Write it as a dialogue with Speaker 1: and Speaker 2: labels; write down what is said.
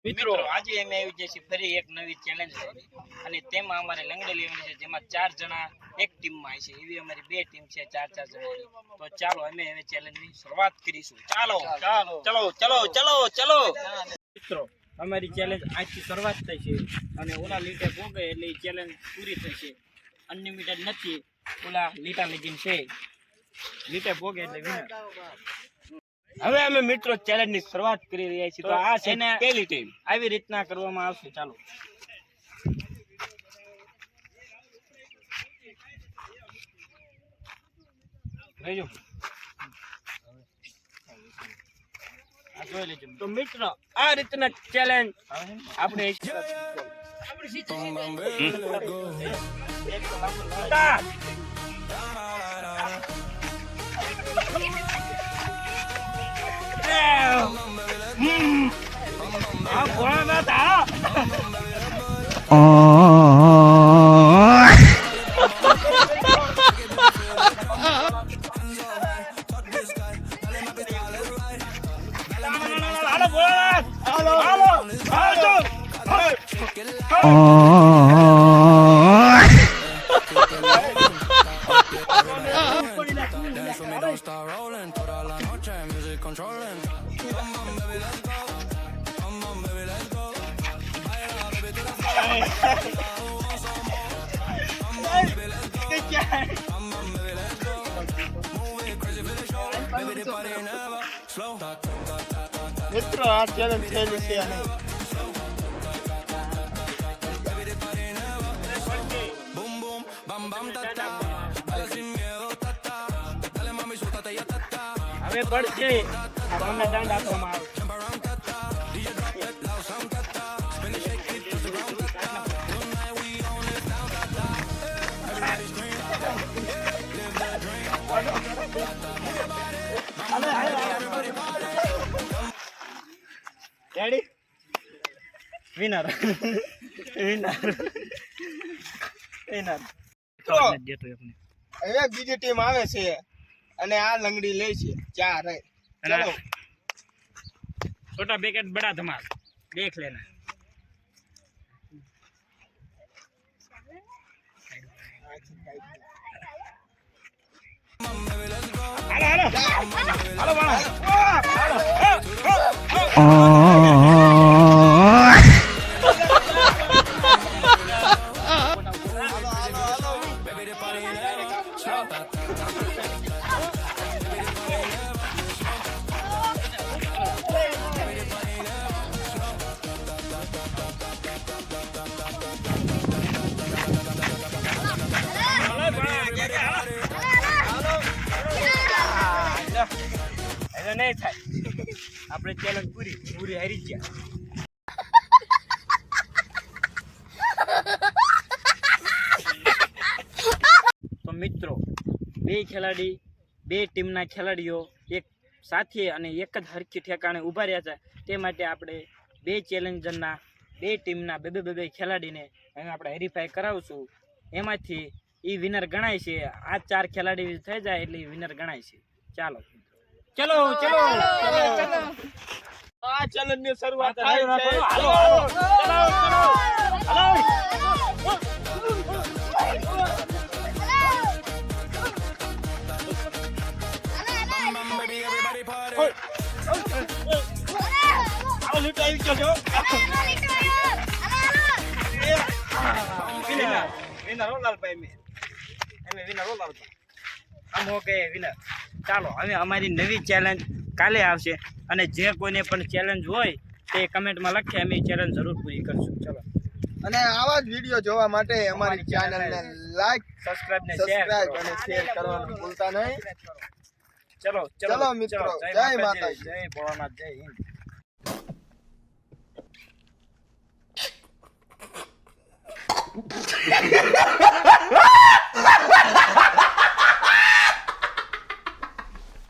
Speaker 1: મિત્રો આજે અમે આવી જશે ફરી એક નવી ચેલેન્જ લઈને અને તેમાં અમારે લંગડી લેવાની છે જેમાં 4 જણા એક ટીમમાં છે એવી અમારી બે ટીમ છે 4-4 જણાની તો ચાલો અમે હવે ચેલેન્જની શરૂઆત કરીશું ચાલો ચલો ચલો ચલો ચલો મિત્રો અમારી ચેલેન્જ આજથી શરૂઆત થઈ છે અને ઓલા લીટે પોગે એટલે એ ચેલેન્જ પૂરી થશે અનલિમિટેડ નથી ઓલા લીટા લગીન છે લીટે પોગે એટલે વિનર હવે અમે મિત્રો ચેલેન્જ ની શરૂઆત કરી રહ્યા છીએ તો આ છે પહેલી ટીમ આવી રીતના કરવામાં આવશે ચાલો રેજો આ જોઈ લેજો તો મિત્રો આ રીતના ચેલેન્જ આપણે મિત્રો આ ચેલેન્જ થયેલી છે હવે પડશે આપણને દંડ આપવામાં આવે વિનર વિનર વિનર હવે બીજી ટીમ આવે છે અને આ લંગડી લે છે 4 ચલો छोटा पैकेट बड़ा धमाल देख लेना हेलो हेलो नहीं था अपने चैलेंज पूरी पूरी हारी गया तो मित्रों બે ખેલાડી બે ટીમના ખેલાડીઓ એક સાથે અને એક જ હરખી ઠેકાણે ઊભા રહ્યા છે તે માટે આપણે બે ચેલેન્જરના બે ટીમના બે ખેલાડીને હવે આપણે વેરીફાઈ કરાવશું એમાંથી એ વિનર ગણાય છે આ 4 ખેલાડી થઈ જાય એટલે વિનર ગણાય છે ચાલો चलो चलो चलो आ चैलेंज ની શરૂઆત થાય છે હાલો ચલો ચલો હાલો આવો લીટ આવી ગયો છો વિનર હો લાલભાઈ મે વિનર હો લાલભાઈ हम हो गए विनर ચાલો હવે અમારી નવી ચેલેન્જ કાલે આવશે અને જે કોઈને પણ ચેલેન્જ હોય તે કમેન્ટમાં લખે અમે ચેલેન્જ જરૂર પૂરી કરશું ચલો
Speaker 2: અને આવા જ વિડિયો જોવા માટે અમારી ચેનલને લાઈક
Speaker 1: સબસ્ક્રાઇબ અને
Speaker 2: શેર કરવાનું ભૂલતા નહીં
Speaker 1: ચલો
Speaker 2: ચલો મિત્રો જય માતાજી
Speaker 1: જય ભોળાનાથ જય હિન્દ